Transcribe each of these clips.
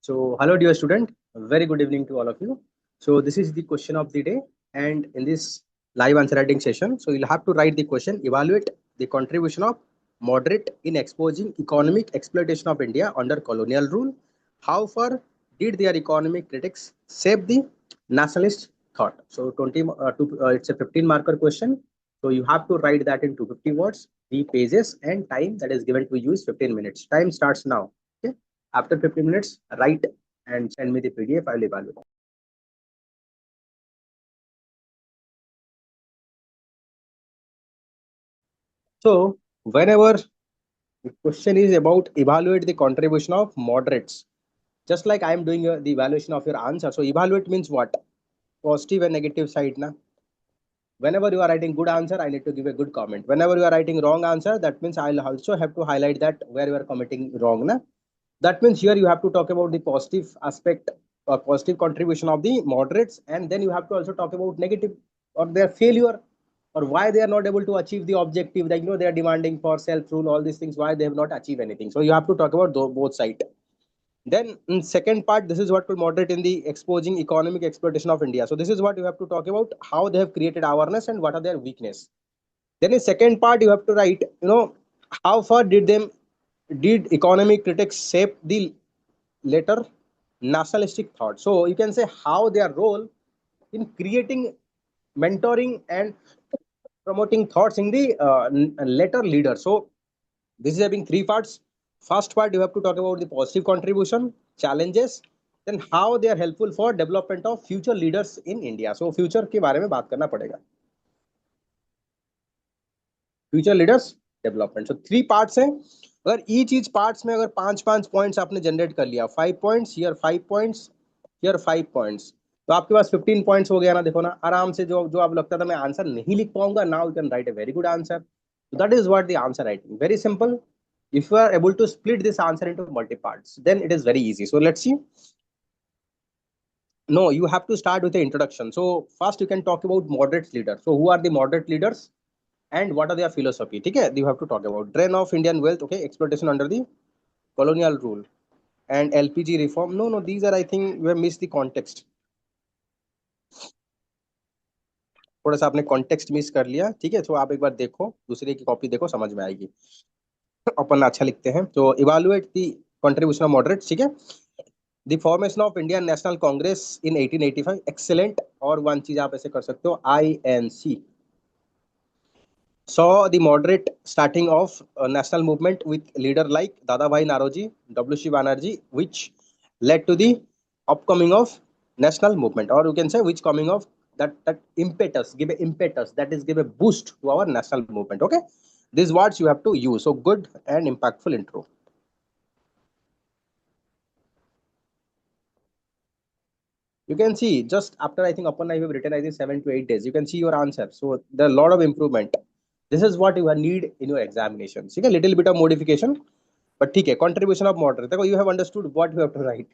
So, hello, dear student. Very good evening to all of you. So, this is the question of the day, and in this live answer writing session, so you'll have to write the question: evaluate the contribution of moderate in exposing economic exploitation of India under colonial rule. How far did their economic critics shape the nationalist thought? So, it's a 15 marker question. So, you have to write that in 250 words, the pages, and time that is given to you is 15 minutes. Time starts now. Okay. After 15 minutes, write and send me the PDF. I will evaluate. So, whenever the question is about evaluate the contribution of moderates, just like I am doing the evaluation of your answer. So, evaluate means what? Positive and negative side. Na? Whenever you are writing good answer, I need to give a good comment. Whenever you are writing wrong answer, that means I'll also have to highlight that where you are committing wrong. Na? That means here you have to talk about the positive aspect or positive contribution of the moderates, and then you have to also talk about negative or their failure or why they are not able to achieve the objective. Like they are demanding for self rule, all these things, why they have not achieved anything. So you have to talk about both sides. Then in second part, this is what will moderate in the exposing economic exploitation of India. So this is what you have to talk about, how they have created awareness and what are their weakness. Then in second part, you have to write, how far did economic critics shape the later nationalistic thought. So you can say how their role in creating, mentoring, and promoting thoughts in the later leader. So this is having three parts. First part, you have to talk about the positive contribution, challenges, then how they are helpful for development of future leaders in India. So future के बारे में बात करना पड़ेगा. Future leaders development. So three parts हैं. अगर each parts में अगर 5 points आपने generate कर लिया, 5 points here, 5 points here, 5 points, तो आपके पास 15 points हो गया ना. देखो ना आराम से जो आप लगता था मैं आंसर नहीं लिख पाऊंगा, now you can write a very good answer. So that is what the answer writing. Very simple. If you are able to split this answer into multi parts, then it is very easy. So let's see. No, you have to start with the introduction. So first you can talk about moderate leaders. So who are the moderate leaders and what are their philosophy? Okay, you have to talk about drain of Indian wealth. Okay, exploitation under the colonial rule and LPG reform. No, these are, I think we have missed the context. थोड़ा सा आपने context miss कर लिया. ठीक है, तो आप एक बार देखो, दूसरे की कॉपी देखो, समझ में आएगी. अपन अच्छा लिखते हैं. तो evaluate the contribution of moderate. ठीक है, the formation of Indian national Congress in 1885. Excellent. और वन चीज आप ऐसे कर सकते हो, INC saw the moderate starting of a national movement with leader like Dadabhai Naoroji, W.C. Banerjee, which led to the upcoming of national movement, or you can say which coming of that impetus, give a impetus, that is give a boost to our national movement. Okay, these words you have to use. So good and impactful intro. You can see just after, I think upon I have written, I think 7 to 8 days, you can see your answer. So there are a lot of improvement. This is what you need in your examinations. Okay, little bit of modification, but ठीक है. Contribution of moderate, देखो, you have understood what you have to write.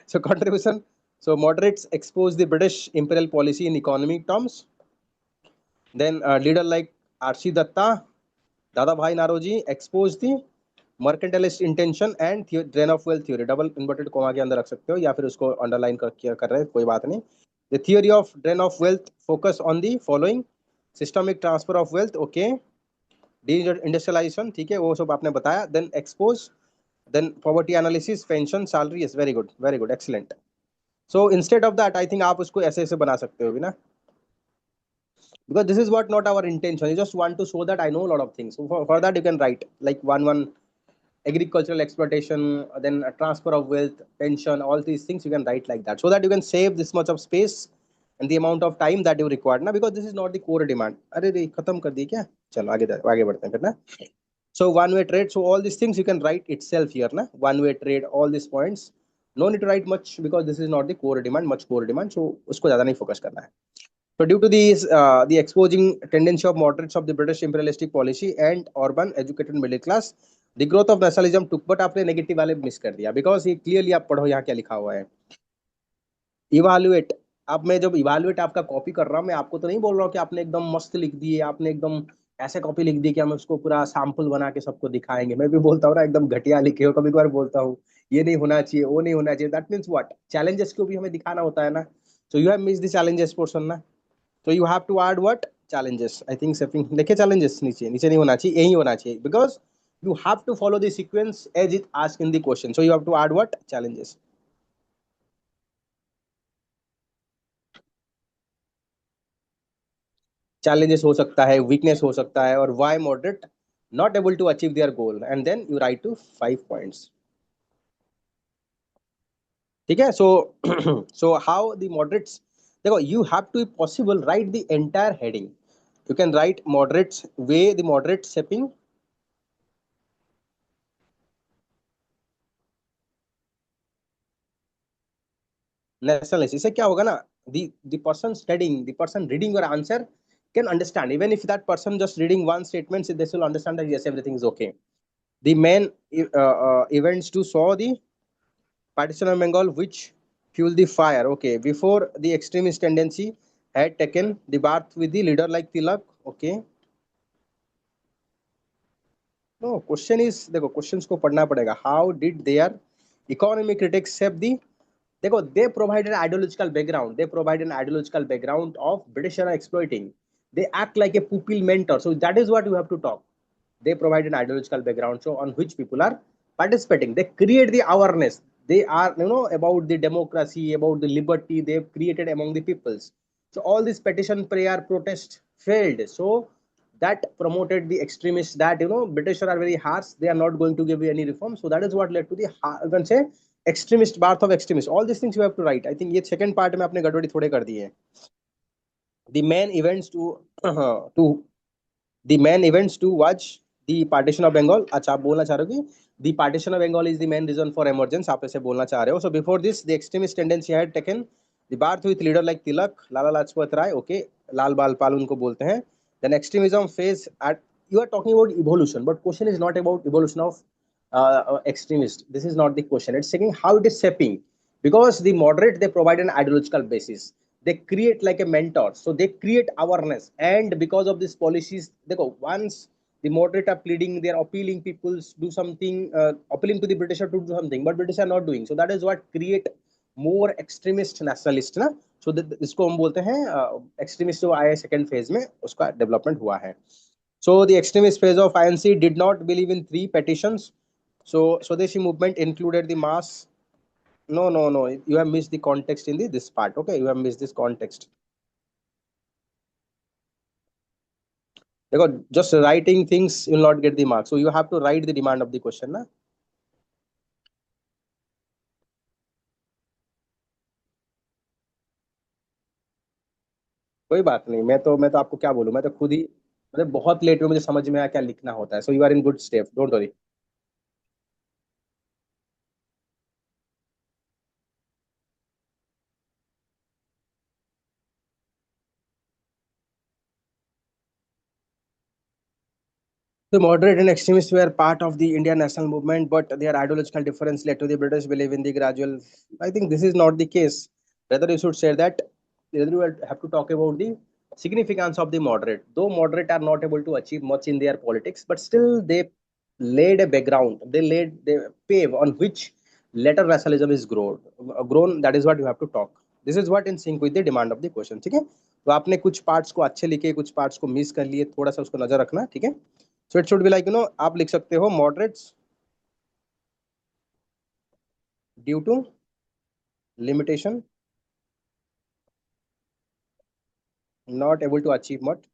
So contribution, so moderates expose the British imperial policy in economic terms. Then leader like RC Datta, Dadabhai Naoroji expose the mercantilist intention and drain of wealth theory. Double inverted coma के अंदर रख सकते हो या फिर उसको underline कर रहे हैं, कोई बात नहीं. The theory of drain of wealth focus on the following: systemic transfer of wealth. Okay, deindustrialization, ठीक है, वो सब आपने बताया. Then expose, then poverty analysis, pension, salary. Yes, very good, excellent. So instead of that, I think आप उसको ऐसे ऐसे बना सकते हो भी ना, because this is what not our intention. You just want to show that I know a lot of things. So for that you can write like one agricultural exploitation, then a transfer of wealth, pension, all these things you can write like that, so that you can save this much of space and the amount of time that you require ना, because this is not the core demand. अरे रे खत्म कर दी क्या? चलो आगे बढ़ते हैं फिर ना. So one way trade, so all these things you can write itself here ना. One way trade, all these points, no need to write much because this is not the core demand, much core demand, so उसको ज़्यादा नहीं focus करना है. So due to these, the exposing tendency of moderates of the British imperialistic policy and urban educated middle class, the growth of nationalism took. But आपने negative वाले miss कर दिया, because ये क्लियरली आप पढ़ो यहाँ क्या लिखा हुआ है. इवालुएट. अब मैं जब इवालुएट आपका कॉपी कर रहा हूँ, मैं आपको तो नहीं बोल रहा हूँ कि आपने एकदम मस्त लिख दिए, आपने एकदम ऐसे कॉपी लिख दी कि हम उसको पूरा सैंपल बना के सबको दिखाएंगे. मैं भी बोलता हूँ ना एकदम घटिया लिखे हो, कभी कभार बोलता हूँ ये नहीं होना चाहिए, वो नहीं होना चाहिए, दैट मीन्स व्हाट, चैलेंजेस को भी हमें दिखाना होता है ना. सो you have miss the challenges portion ना. So you have to add what? Challenges. I think something like challenges नीचे नीचे नहीं होना चाहिए, यही होना चाहिए, because you have to follow the sequence as it asked in the question. So you have to add what? Challenges. Challenges हो सकता है, weakness हो सकता है, और why moderate not able to achieve their goal, and then you write to 5 points. ठीक है. So so how the moderates, देखो, you have to if possible write the entire heading. You can write moderates way, the moderate shaping nationalist. इससे क्या होगा ना, the person studying, the person reading your answer can understand. Even if that person just reading one statement, they will understand that yes, everything is okay. The main events to saw the partition of Bengal which fueled the fire. Okay, before the extremist tendency had taken the bath with the leader like Tilak. Okay, no question is, देखो questions को पढ़ना पड़ेगा. How did their economic critics shape the, देखो, they provide an ideological background. They provide an ideological background of British are exploiting. They act like a pupil mentor. So that is what you have to talk. They provide an ideological background, so on which people are participating. They create the awareness. They are, about the democracy, about the liberty they've created among the peoples. So all this petition, prayer, protest failed. So that promoted the extremists, that British are very harsh, they are not going to give you any reform. So that is what led to the, you can say, extremist, birth of extremist. All these things you have to write. I think ये second part में आपने गड़बड़ी थोड़े कर दी है. The main events to the main events to watch the partition of Bengal. अच्छा, आप बोलना चाह रहे हो कि the partition of Bengal is the main reason for emergence, आप ऐसे बोलना चाह रहे हो. So before this, the extremist tendency had taken the birth with leader like Tilak, Lala Lajpat Rai. Okay, लाल बाल पाल उनको बोलते हैं. Then extremism phase at, you are talking about evolution, but question is not about evolution of extremist. This is not the question. It's saying how it is shaping, because the moderate, they provide an ideological basis. They create like a mentor, so they create awareness, and because of these policies, they go once the moderate are pleading, they are appealing people do something, appealing to the British to do something, but British are not doing. So that is what create more extremist nationalist ना. So इसको हम बोलते हैं extremist जो आए second phase में, उसका development हुआ है. So the extremist phase of INC did not believe in three petitions. So Swadeshi movement included the mass. No, no, no. You have missed the context in this part. Okay, you have missed this context. Because just writing things will not get the mark. So you have to write the demand of the question ना. कोई बात नहीं, मैं तो आपको क्या बोलूं, मैं तो खुद ही मतलब बहुत लेट में मुझे समझ में आया क्या लिखना होता है. So you are in good step, don't worry. The moderate and extremists were part of the Indian national movement, but their ideological difference led to the British believe in the gradual. I think this is not the case. Rather, you should say that, rather you have to talk about the significance of the moderate. Though moderate are not able to achieve much in their politics, but still they laid a background. They laid the pave on which later nationalism is grown. That is what you have to talk. This is what in sync with the demand of the question. ठीक है. तो आपने कुछ parts को अच्छे लिखे, कुछ parts को मिस कर लिए, थोड़ा सा उसको नजर रखना. ठीक है. So it should be like, आप लिख सकते हो moderates due to limitation, not able to achieve much,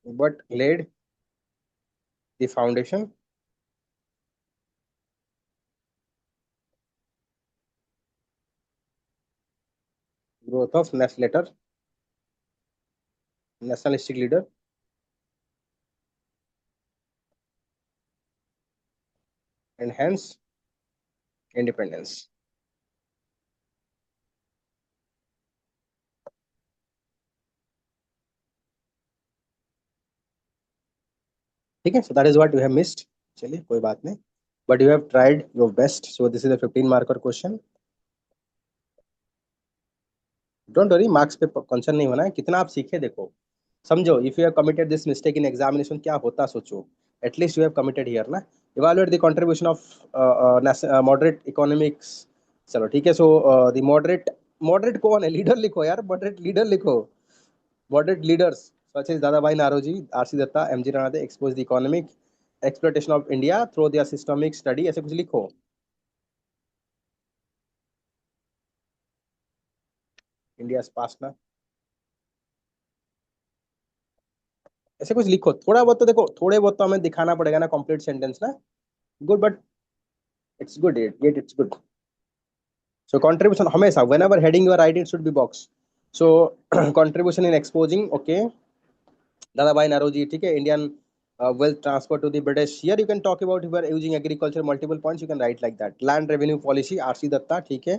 but laid the foundation, growth of next letter, nationalistic leader, and hence independence. ठीक है. So that is what you have missed. चलिए कोई बात नहीं. But you have tried your best. So this is a 15 marker question. Don't worry, marks पे concern नहीं होना है. कितना आप सीखे देखो. समझो, if you have committed this mistake in examination, क्या होता सोचो, at least you have committed here ना. Evaluate the contribution of moderate economics. चलो ठीक है. सो द मॉडरेट, मॉडरेट कौन है? लीडर लिखो यार, मॉडरेट लीडर लिखो. Moderate leaders such as Dadabhai Naoroji, R C Dutta, M G Rana expose the economic exploitation of India through their systemic study. ऐसे कुछ लिखो. इंडिया पास ना, ऐसे कुछ लिखो. थोड़ा बहुत तो देखो, थोड़े बहुत तो हमें दिखाना पड़ेगा ना, कंप्लीट सेंटेंस ना. Good, but it's good, it it's good. So contribution हमेशा, whenever heading your write, it should be box. So contribution in exposing, okay, Dadabhai Naoroji, ठीक है, Indian wealth transfer to the British. Here you can talk about, if you are using agriculture, multiple points you can write like that. Land revenue policy, RC Datta, ठीक है.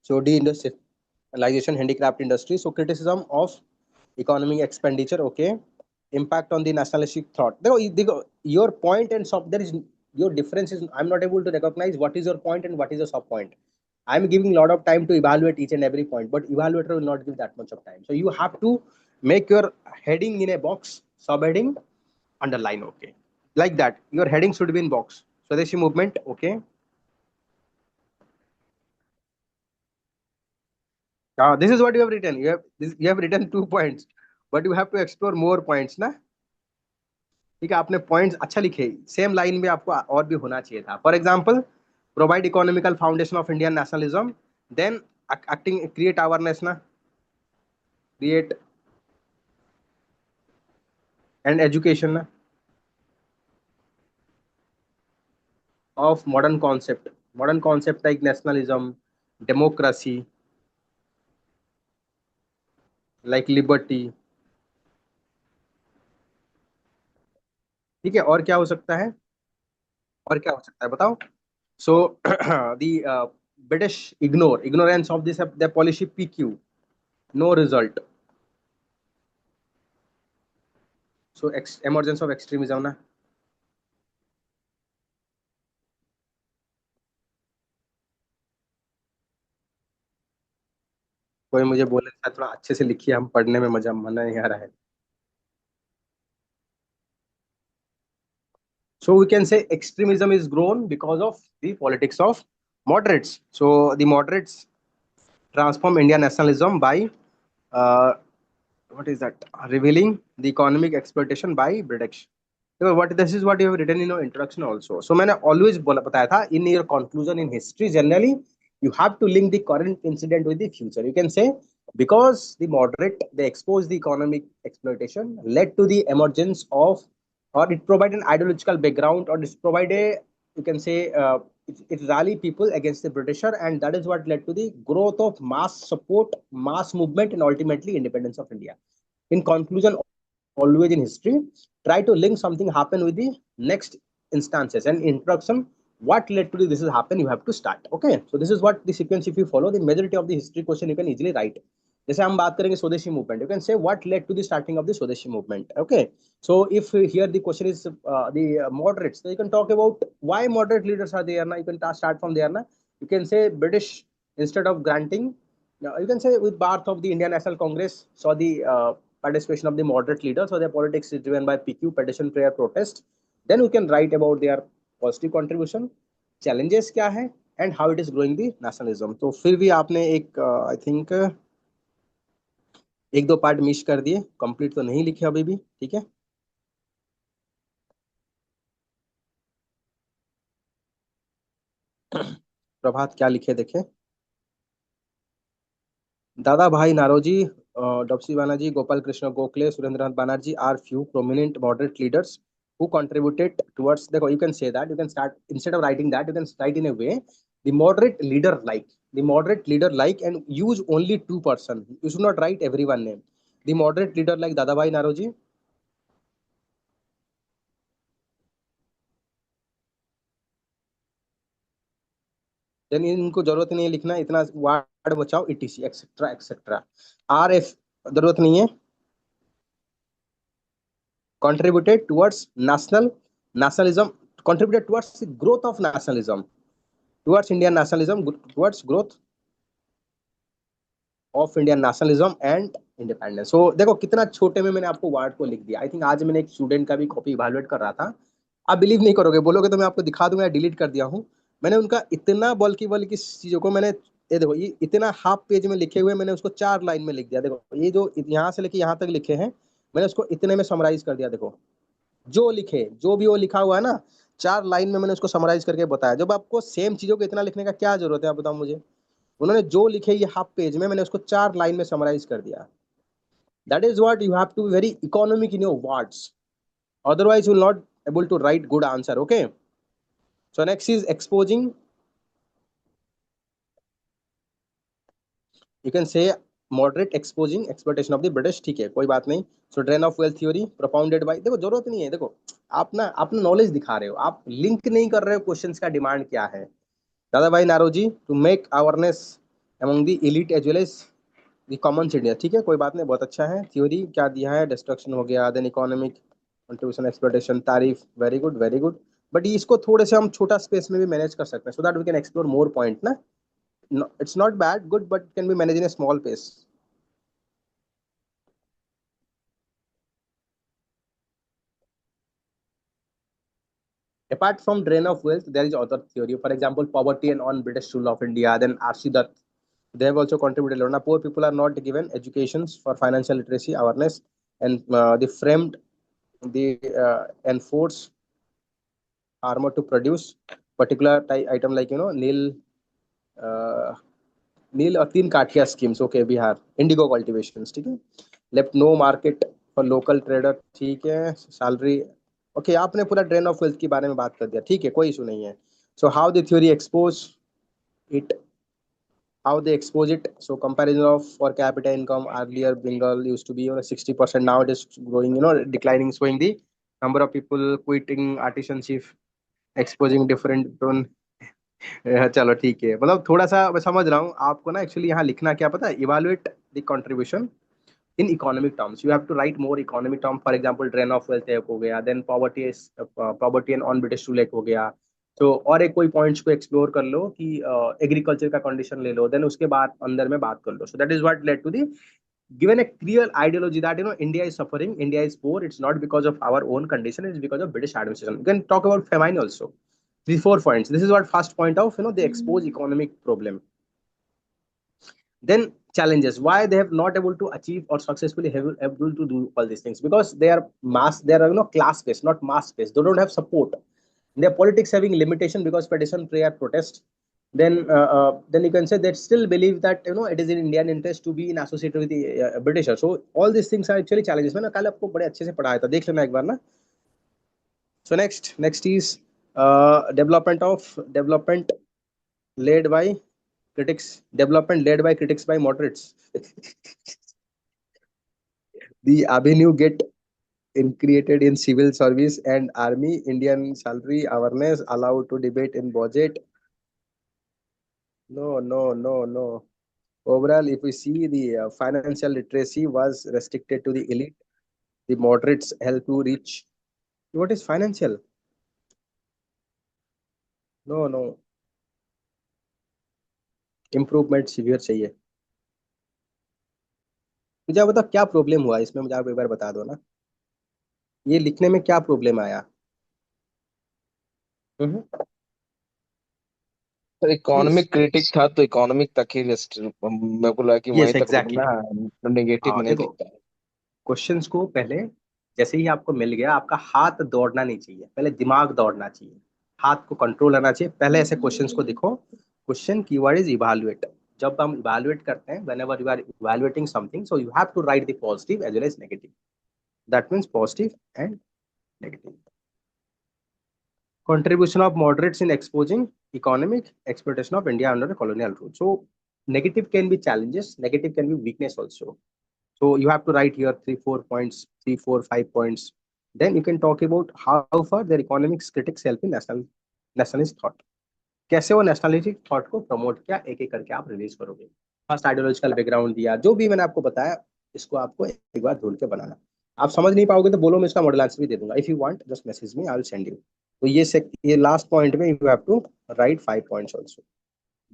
So deindustrialization, handicraft industry. So criticism of economic expenditure, okay. Impact on the nationalistic thought. देखो, your point and sub, there is your difference is, I'm not able to recognize what is your point and what is your sub point. I'm giving a lot of time to evaluate each and every point, but evaluator will not give that much of time. So you have to make your heading in a box, subheading, underline, okay, like that. Your heading should be in box. Swadeshi movement, okay. This is what you have written. You have written 2 points, but you have to explore more points, ना. ठीक है, आपने points अच्छा लिखे, same line में आपको और भी होना चाहिए था. For example, provide economical foundation of Indian nationalism, then acting, create awareness ना, क्रिएट एंड एजुकेशन ना of modern concept like nationalism, democracy, like liberty. ठीक है, और क्या हो सकता है, और क्या हो सकता है बताओ. So the British ignore ignorance of this their policy PQ, no result. So emergence of extremism ना. कोई मुझे बोले शायद थोड़ा अच्छे से लिखिए, हम पढ़ने में मजा मना नहीं आ रहा है. So we can say extremism is grown because of the politics of moderates. So the moderates transform Indian nationalism by uh, what is that, revealing the economic exploitation by British. So what, this is what you have written in your introduction also. So मैंने always बोला, बताया था, in your conclusion in history generally you have to link the current incident with the future. You can say because the moderate, they expose the economic exploitation led to the emergence of, or it provide an ideological background, or it provide a, you can say it rally people against the Britisher, and that is what led to the growth of mass support, mass movement, and ultimately independence of India. In conclusion, always in history, try to link something happen with the next instances and introduction. What led to this is happen, you have to start. Okay, so this is what the sequence, if you follow the majority of the history question, you can easily write. जैसे हम बात करेंगे स्वदेशी movement, you can say what led to the starting of the स्वदेशी movement. Okay, so if here the question is the moderates, so you can talk about why moderate leaders are there. Now you can start from there. Now you can say British, instead of granting, now you can say with birth of the Indian National Congress saw the participation of the moderate leaders, so their politics is driven by PQ, petition, prayer, protest. Then we can write about their positive contribution, challenges क्या है, and how it is growing the nationalism. तो फिर भी आपने एक I think एक दो part miss कर दिए, कंप्लीट तो नहीं लिखे अभी भी. ठीक है, प्रभात क्या लिखे देखे. Dadabhai Naoroji, Dopsy Banerjee, Gopal Krishna Gokhale, Surendranath Banerjee are few prominent moderate leaders who contributed towards the. You can say that. You can start, instead of writing that, you can write in a way the moderate leader like, and use only two person. You should not write everyone name. The moderate leader like Dadabhai Naoroji. Then इनको जरूरत नहीं है लिखना, इतना word बचाओ, etc etcetera etcetera. RF जरूरत नहीं है. Contributed towards nationalism, contributed towards the growth of nationalism, towards Indian nationalism, towards growth. Of Indian nationalism and independence. So देखो कितना छोटे में मैंने आपको वर्ड को लिख दिया। आई थिंक आज मैंने एक स्टूडेंट का भी कॉपी इवैल्यूएट कर रहा था, आप बिलीव नहीं करोगे, बोलोगे तो मैं आपको दिखा दूंगा, डिलीट कर दिया हूँ मैंने उनका इतना बल्कि बल्कि चीजों को मैंने, ये देखो ये इतना हाफ पेज में लिखे हुए मैंने उसको 4 लाइन में लिख दिया। देखो ये जो यहाँ से लेके यहाँ तक लिखे हैं मैंने उसको इतने में समराइज कर दिया। देखो जो लिखे जो भी वो लिखा हुआ है ना, 4 लाइन में मैंने उसको समराइज करके बताया। जब आपको सेम चीजों को इतना लिखने का क्या जरूरत है आप बताओ मुझे। उन्होंने जो लिखे ये हाफ पेज में मैंने उसको 4 लाइन में समराइज कर दिया। That is what you have to be very economic in your words, otherwise you will not able to write good answer. Okay, so next is exposing, you can say moderate exposing exploitation of the British, ठीक है कोई बात नहीं। So drain of wealth theory propounded by, देखो जरूरत नहीं है, देखो आप ना अपना नॉलेज दिखा रहे हो, आप लिंक नहीं कर रहे हो क्वेश्चंस का डिमांड क्या है। Dadabhai Naoroji to make awareness among the elite as well as the common citizen, ठीक है कोई बात नहीं, बहुत अच्छा है। थ्योरी क्या दिया है, डिस्ट्रक्शन हो गया, देन इकोनॉमिक कंट्रीब्यूशन एक्सप्लोइटेशन तारीफ, very good very good. But इसको थोड़े से हम छोटा स्पेस में भी मैनेज कर सकते हैं so that we can explore more point ना। No, it's not bad, good, but can be managed in a small pace. Apart from drain of wealth, there is other theory. For example, poverty and on British rule of India. Then R.C. Dutt, they have also contributed a lot. Now, poor people are not given educations for financial literacy awareness, and they framed the enforce armor to produce particular item like nil. Uh, नील और 3 काठिया schemes, okay Bihar indigo cultivation, ठीक है। Left no market for local trader, ठीक है salary, okay आपने पूरा drain of wealth के बारे में बात कर दिया, ठीक है कोई इशू नहीं है। So how the theory expose it, how they expose it. So comparison of per capita income, earlier Bengal used to be 60%, now it is growing, declining, showing the number of people quitting artisanship, exposing different चलो ठीक है, मतलब थोड़ा सा मैं समझ रहा हूँ आपको ना। एक्चुअली यहाँ लिखना क्या पता है, evaluate the contribution in economic terms, you have to write more economic term. For example drain of wealth एक हो गया, then poverty and on British rule एक हो गया। तो और एक कोई पॉइंट्स को एक्सप्लोर कर लो कि एग्रीकल्चर का कंडीशन ले लो, देन उसके बाद अंदर में बात कर लो। So that is what led to the given a clear ideology that India is suffering, India is poor, it's not because of our own condition, it's because of British administration. You can talk about famine also. 3 4 points, this is what first point of they expose economic problem. Then challenges, why they have not able to achieve or successfully able to do all these things, because they are mass, they are class based, not mass based, they don't have support. Their politics having limitation because petition prayer protest. Then you can say they still believe that it is in Indian interest to be in associated with the Britisher. So all these things are actually challenges. मैंने कल आपको बड़े अच्छे से पढ़ाया था, देख लेना एक बार ना। So next is development led by critics, development led by critics by moderates. The avenue get in created in civil service and army, Indian salary awareness allowed to debate in budget. No, no, no, no. Overall, if we see the financial literacy was restricted to the elite, the moderates help to reach. What is financial? No, no. Improvement severe चाहिए। मुझे आप बताओ क्या problem हुआ इसमें, मुझे आप एक बार बता दो ना, ये लिखने में क्या प्रॉब्लम आया। तो इकोनॉमिक क्रिटिक था तो इकोनॉमिक तक ही मेरे को लगा कि वहीं यस तक एग्जैक्टली। रुकना, नेगेटिव में नहीं देखो लिखता है। क्वेश्चंस को पहले जैसे ही आपको मिल गया, आपका हाथ दौड़ना नहीं चाहिए, पहले दिमाग दौड़ना चाहिए, हाथ को कंट्रोल रहना चाहिए। पहले ऐसे क्वेश्चंस को देखो। Question keyword is evaluate. जब हम इवैल्यूएट करते हैं, whenever you are evaluating something, so you have to write the positive as well as negative, that means positive and negative. Contribution of moderates in exposing economic exploitation of India under the colonial rule. So negative can be challenges, negative can be weakness also. So you have to write here 3 4 points, 3 4 5 points. Then you can talk about how far their economics critics help in nationalist thought. कैसे वो nationalistic thought को promote किया, एक एक करके आप release करोगे। First ideological background दिया, जो भी मैंने आपको बताया, इसको आपको एक बार ढूंढ के बनाना। आप समझ नहीं पाओगे तो बोलो, मैं इसका मॉडल आंसर भी दे दूंगा। If you want just message me, I will send you. तो ये लास्ट पॉइंट में you have to write 5 points also.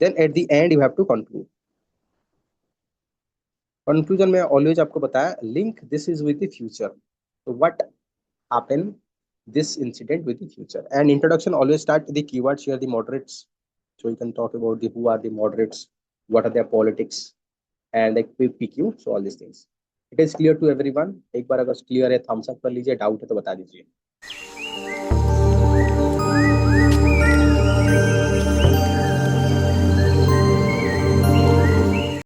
Then at the end you have to conclude. Conclusion में ऑलवेज आपको बताया link this is with the future, तो what happen this incident with the future. And introduction always start with the keywords here, the moderates. So you can talk about the who are the moderates, what are their politics, and like PQ. So all these things. It is clear to everyone. एक बार अगर clear है thumbs up कर लीजिए, doubt है तो बता दीजिए.